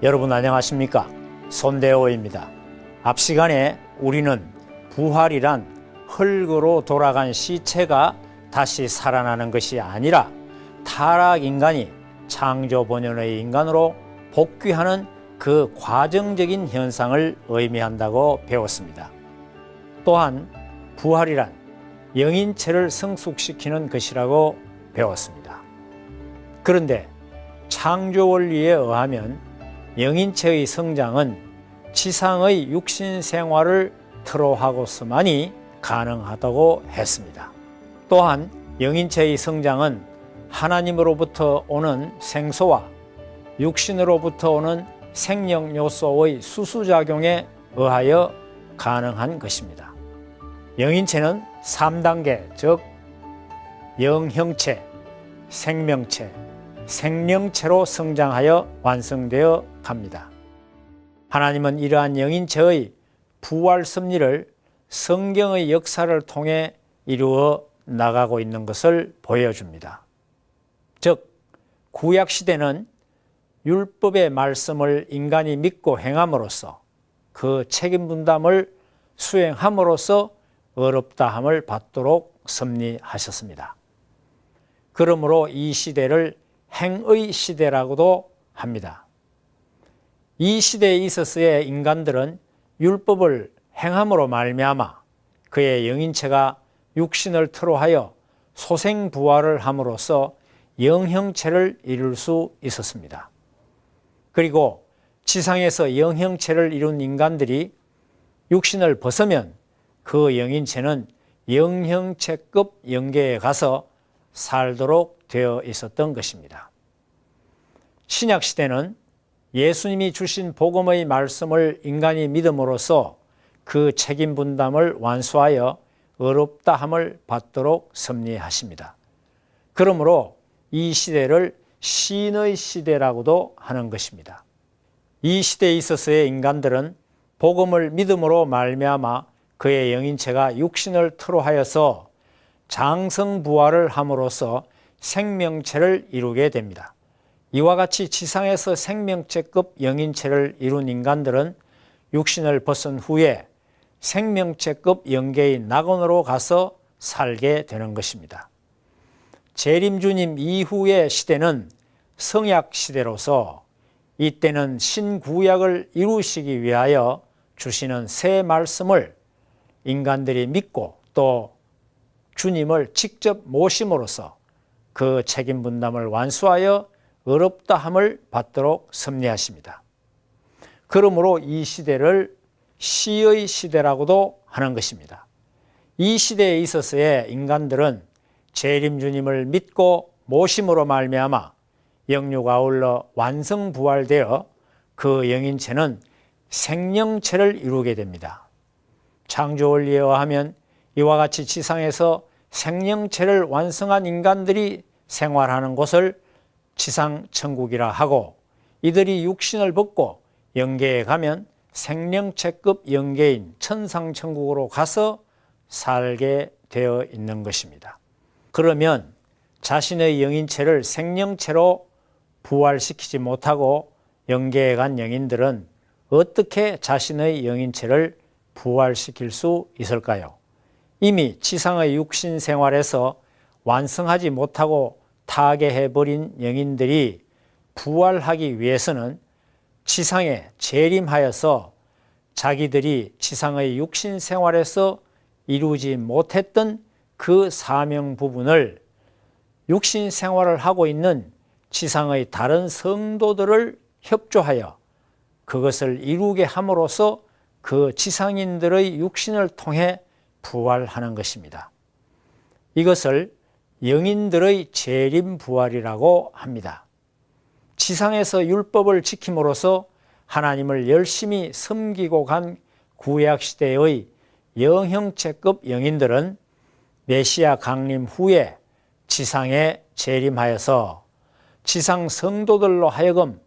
여러분 안녕하십니까? 손대호입니다. 앞 시간에 우리는 부활이란 흙으로 돌아간 시체가 다시 살아나는 것이 아니라 타락 인간이 창조 본연의 인간으로 복귀하는 그 과정적인 현상을 의미한다고 배웠습니다. 또한 부활이란 영인체를 성숙시키는 것이라고 배웠습니다. 그런데 창조 원리에 의하면 영인체의 성장은 지상의 육신 생활을 틀어하고서만이 가능하다고 했습니다. 또한 영인체의 성장은 하나님으로부터 오는 생소와 육신으로부터 오는 생명 요소의 수수작용에 의하여 가능한 것입니다. 영인체는 3단계, 즉 영형체, 생명체, 생명체로 성장하여 완성되어 갑니다. 하나님은 이러한 영인체의 부활 섭리를 성경의 역사를 통해 이루어 나가고 있는 것을 보여줍니다. 즉, 구약시대는 율법의 말씀을 인간이 믿고 행함으로써 그 책임 분담을 수행함으로써 어렵다함을 받도록 섭리하셨습니다. 그러므로 이 시대를 행의 시대라고도 합니다. 이 시대에 있어서의 인간들은 율법을 행함으로 말미암아 그의 영인체가 육신을 틀어하여 소생부활을 함으로써 영형체를 이룰 수 있었습니다. 그리고 지상에서 영형체를 이룬 인간들이 육신을 벗으면 그 영인체는 영형체급 영계에 가서 살도록 되어 있었던 것입니다. 신약시대는 예수님이 주신 복음의 말씀을 인간이 믿음으로써 그 책임 분담을 완수하여 어렵다함을 받도록 섭리하십니다. 그러므로 이 시대를 신의 시대라고도 하는 것입니다. 이 시대에 있어서의 인간들은 복음을 믿음으로 말미암아 그의 영인체가 육신을 틀어하여서 장성부활을 함으로써 생명체를 이루게 됩니다. 이와 같이 지상에서 생명체급 영인체를 이룬 인간들은 육신을 벗은 후에 생명체급 영계인 낙원으로 가서 살게 되는 것입니다. 재림주님 이후의 시대는 성약시대로서 이때는 신구약을 이루시기 위하여 주시는 새 말씀을 인간들이 믿고 또 주님을 직접 모심으로써 그 책임 분담을 완수하여 어렵다함을 받도록 섭리하십니다. 그러므로 이 시대를 시의 시대라고도 하는 것입니다. 이 시대에 있어서의 인간들은 재림주님을 믿고 모심으로 말미암아 영육 아울러 완성부활되어 그 영인체는 생명체를 이루게 됩니다. 창조원리에 의하면 이와 같이 지상에서 생명체를 완성한 인간들이 생활하는 곳을 지상천국이라 하고, 이들이 육신을 벗고 영계에 가면 생명체급 영계인 천상천국으로 가서 살게 되어 있는 것입니다. 그러면 자신의 영인체를 생명체로 부활시키지 못하고 영계에 간 영인들은 어떻게 자신의 영인체를 부활시킬 수 있을까요? 이미 지상의 육신 생활에서 완성하지 못하고 타계해버린 영인들이 부활하기 위해서는 지상에 재림하여서 자기들이 지상의 육신 생활에서 이루지 못했던 그 사명 부분을 육신 생활을 하고 있는 지상의 다른 성도들을 협조하여 그것을 이루게 함으로써 그 지상인들의 육신을 통해 부활하는 것입니다. 이것을 영인들의 재림부활이라고 합니다. 지상에서 율법을 지킴으로써 하나님을 열심히 섬기고 간 구약시대의 영형체급 영인들은 메시아 강림 후에 지상에 재림하여서 지상 성도들로 하여금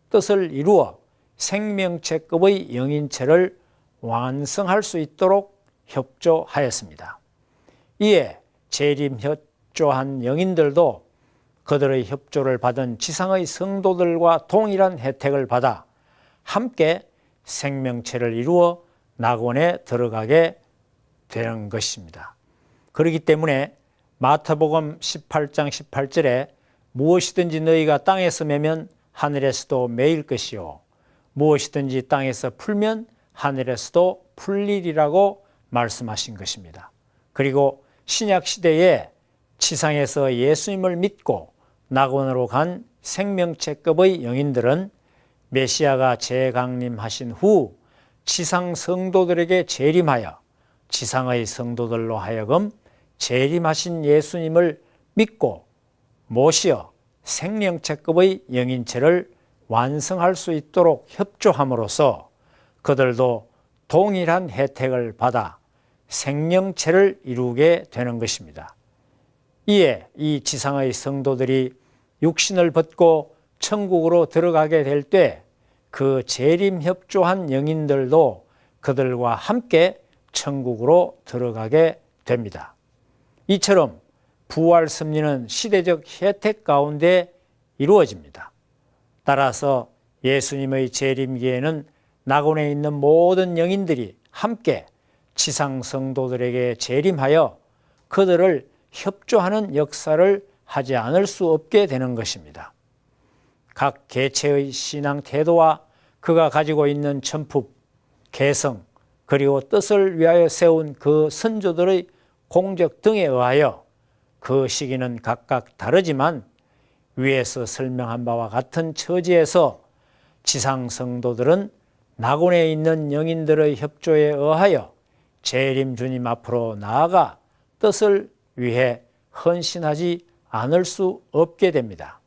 뜻을 이루어 생명체급의 영인체를 완성할 수 있도록 협조하였습니다. 이에 재림 협조한 영인들도 그들의 협조를 받은 지상의 성도들과 동일한 혜택을 받아 함께 생명체를 이루어 낙원에 들어가게 되는 것입니다. 그렇기 때문에 마태복음 18장 18절에 무엇이든지 너희가 땅에서 매면 하늘에서도 매일 것이요 무엇이든지 땅에서 풀면 하늘에서도 풀리리라고 말씀하신 것입니다. 그리고 신약 시대에 지상에서 예수님을 믿고 낙원으로 간 생명체급의 영인들은 메시아가 재강림하신 후 지상 성도들에게 재림하여 지상의 성도들로 하여금 재림하신 예수님을 믿고 모시어 생명체급의 영인체를 완성할 수 있도록 협조함으로써 그들도 동일한 혜택을 받아 생명체를 이루게 되는 것입니다. 이에 이 지상의 성도들이 육신을 벗고 천국으로 들어가게 될 때 그 재림 협조한 영인들도 그들과 함께 천국으로 들어가게 됩니다. 이처럼 부활 섭리는 시대적 혜택 가운데 이루어집니다. 따라서 예수님의 재림기에는 낙원에 있는 모든 영인들이 함께 지상 성도들에게 재림하여 그들을 협조하는 역사를 하지 않을 수 없게 되는 것입니다. 각 개체의 신앙 태도와 그가 가지고 있는 천품, 개성, 그리고 뜻을 위하여 세운 그 선조들의 공적 등에 의하여 그 시기는 각각 다르지만 위에서 설명한 바와 같은 처지에서 지상 성도들은 낙원에 있는 영인들의 협조에 의하여 재림 주님 앞으로 나아가 뜻을 위해 헌신하지 않을 수 없게 됩니다.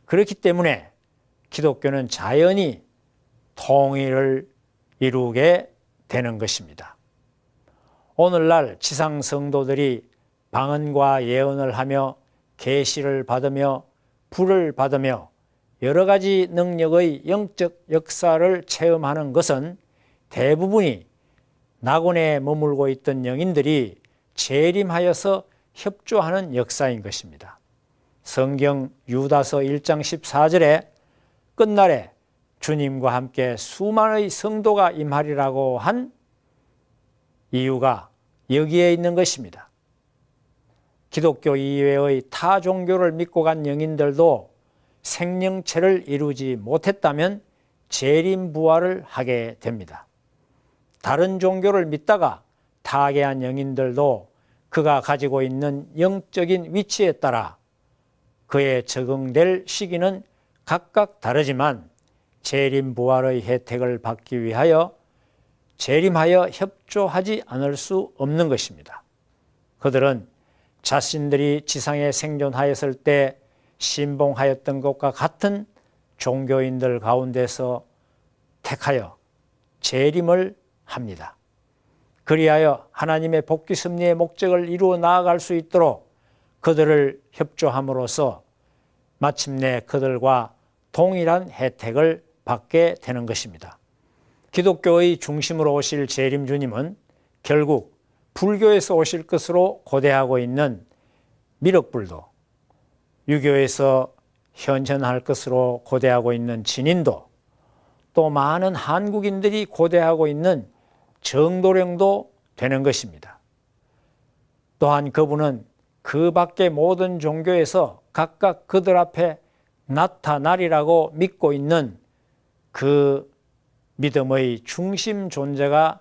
그렇기 때문에 기독교는 자연히 통일을 이루게 되는 것입니다. 오늘날 지상 성도들이 방언과 예언을 하며 계시를 받으며 불을 받으며 여러 가지 능력의 영적 역사를 체험하는 것은 대부분이 낙원에 머물고 있던 영인들이 재림하여서 협조하는 역사인 것입니다. 성경 유다서 1장 14절에 끝날에 주님과 함께 수만의 성도가 임하리라고 한 이유가 여기에 있는 것입니다. 기독교 이외의 타 종교를 믿고 간 영인들도 생명체를 이루지 못했다면 재림부활을 하게 됩니다. 다른 종교를 믿다가 타계한 영인들도 그가 가지고 있는 영적인 위치에 따라 그에 적응될 시기는 각각 다르지만 재림부활의 혜택을 받기 위하여 재림하여 협조하지 않을 수 없는 것입니다. 그들은 자신들이 지상에 생존하였을 때 신봉하였던 것과 같은 종교인들 가운데서 택하여 재림을 합니다. 그리하여 하나님의 복귀 섭리의 목적을 이루어 나아갈 수 있도록 그들을 협조함으로써 마침내 그들과 동일한 혜택을 받게 되는 것입니다. 기독교의 중심으로 오실 재림 주님은 결국 불교에서 오실 것으로 고대하고 있는 미륵불도, 유교에서 현존할 것으로 고대하고 있는 진인도, 또 많은 한국인들이 고대하고 있는 정도령도 되는 것입니다. 또한 그분은 그 밖의 모든 종교에서 각각 그들 앞에 나타나리라고 믿고 있는 그 믿음의 중심 존재가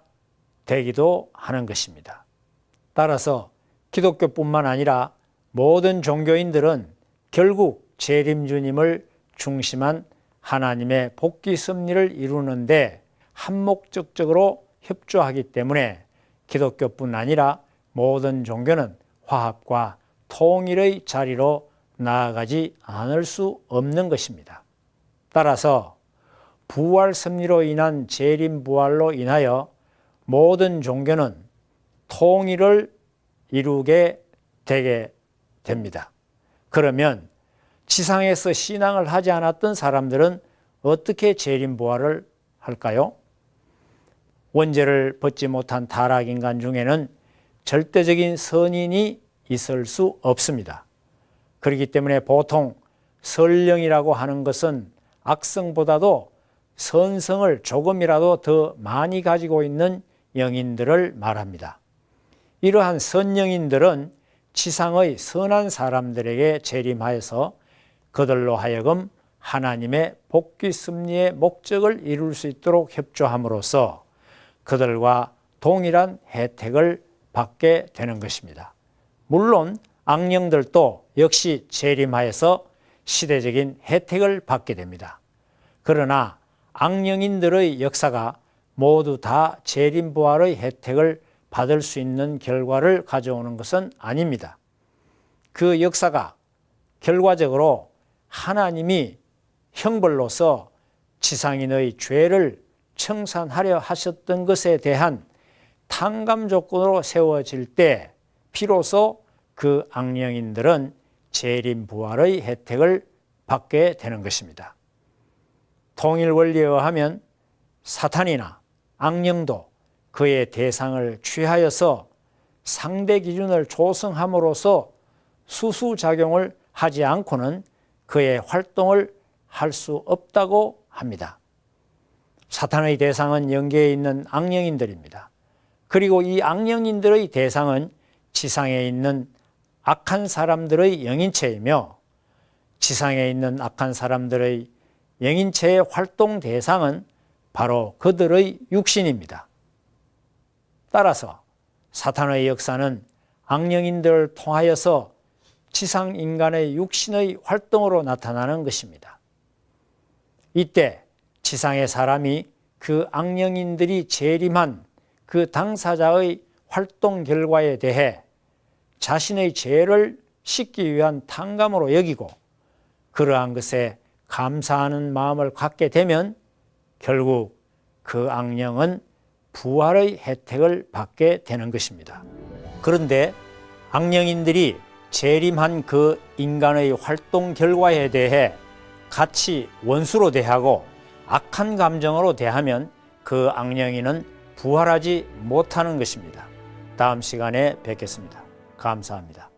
되기도 하는 것입니다. 따라서 기독교뿐만 아니라 모든 종교인들은 결국 재림 주님을 중심한 하나님의 복귀 섭리를 이루는데 한목적적으로 협조하기 때문에 기독교뿐 아니라 모든 종교는 화합과 통일의 자리로 나아가지 않을 수 없는 것입니다. 따라서 부활 섭리로 인한 재림 부활로 인하여 모든 종교는 통일을 이루게 되게 됩니다. 그러면 지상에서 신앙을 하지 않았던 사람들은 어떻게 재림 부활을 할까요? 원죄를 벗지 못한 타락인간 중에는 절대적인 선인이 있을 수 없습니다. 그렇기 때문에 보통 선령이라고 하는 것은 악성보다도 선성을 조금이라도 더 많이 가지고 있는 영인들을 말합니다. 이러한 선영인들은 지상의 선한 사람들에게 재림하여서 그들로 하여금 하나님의 복귀 섭리의 목적을 이룰 수 있도록 협조함으로써 그들과 동일한 혜택을 받게 되는 것입니다. 물론 악령들도 역시 재림하여서 시대적인 혜택을 받게 됩니다. 그러나 악령인들의 역사가 모두 다 재림부활의 혜택을 받을 수 있는 결과를 가져오는 것은 아닙니다. 그 역사가 결과적으로 하나님이 형벌로서 지상인의 죄를 청산하려 하셨던 것에 대한 탕감 조건으로 세워질 때 비로소 그 악령인들은 재림부활의 혜택을 받게 되는 것입니다. 통일 원리에 의하면 사탄이나 악령도 그의 대상을 취하여서 상대 기준을 조성함으로써 수수작용을 하지 않고는 그의 활동을 할 수 없다고 합니다. 사탄의 대상은 영계에 있는 악령인들입니다. 그리고 이 악령인들의 대상은 지상에 있는 악한 사람들의 영인체이며 지상에 있는 악한 사람들의 영인체의 활동 대상은 바로 그들의 육신입니다. 따라서 사탄의 역사는 악령인들을 통하여서 지상 인간의 육신의 활동으로 나타나는 것입니다. 이때 지상의 사람이 그 악령인들이 재림한 그 당사자의 활동 결과에 대해 자신의 죄를 씻기 위한 탕감으로 여기고 그러한 것에 감사하는 마음을 갖게 되면 결국 그 악령은 부활의 혜택을 받게 되는 것입니다. 그런데 악령인들이 재림한 그 인간의 활동 결과에 대해 같이 원수로 대하고 악한 감정으로 대하면 그 악령인은 부활하지 못하는 것입니다. 다음 시간에 뵙겠습니다. 감사합니다.